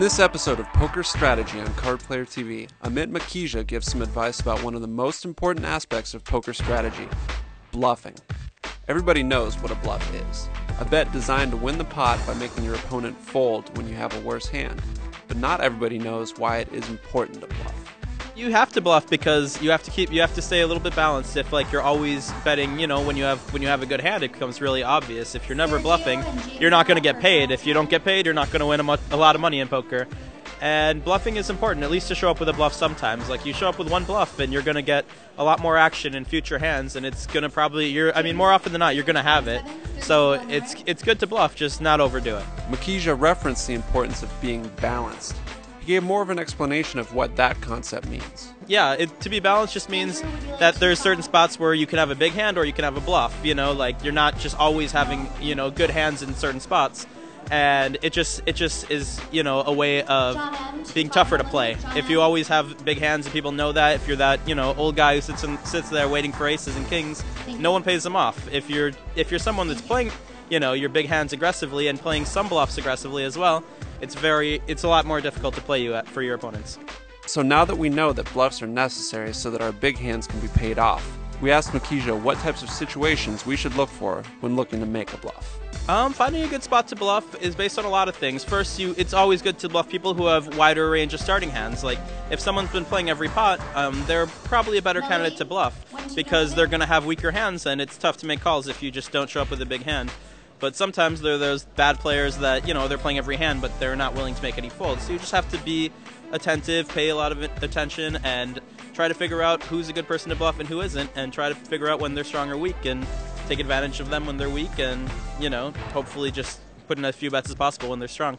this episode of Poker Strategy on Card Player TV, Amit Makhija gives some advice about one of the most important aspects of poker strategy, bluffing. Everybody knows what a bluff is. A bet designed to win the pot by making your opponent fold when you have a worse hand. But not everybody knows why it is important to bluff. You have to bluff because you have to stay a little bit balanced. If you're always betting, when you have a good hand, it becomes really obvious. If you're never bluffing, you're not going to get paid. If you don't get paid, you're not going to win a lot of money in poker. And bluffing is important, at least to show up with a bluff sometimes. Like, you show up with one bluff and you're going to get a lot more action in future hands, and it's going to probably, more often than not, you're going to have it. So it's good to bluff, just not overdo it. Makhija referenced the importance of being balanced. He gave more of an explanation of what that concept means. Yeah, to be balanced just means that there's certain spots where you can have a big hand or you can have a bluff. Like, you're not just always having, good hands in certain spots. And it just is, a way of being tougher to play. If you always have big hands and people know that, if you're that, old guy who sits there waiting for aces and kings, no one pays them off. If you're someone that's playing, your big hands aggressively and playing some bluffs aggressively as well, it's a lot more difficult to play you for your opponents. So now that we know that bluffs are necessary so that our big hands can be paid off, we asked Makhija what types of situations we should look for when looking to make a bluff. Finding a good spot to bluff is based on a lot of things. First, it's always good to bluff people who have wider range of starting hands. Like, if someone's been playing every pot, they're probably a better candidate to bluff because they're going to have weaker hands, and it's tough to make calls if you just don't show up with a big hand. But sometimes there are those bad players that, they're playing every hand, but they're not willing to make any folds. So you just have to be attentive, pay a lot of attention, and try to figure out who's a good person to bluff and who isn't, and try to figure out when they're strong or weak, and take advantage of them when they're weak, and, hopefully just put in as few bets as possible when they're strong.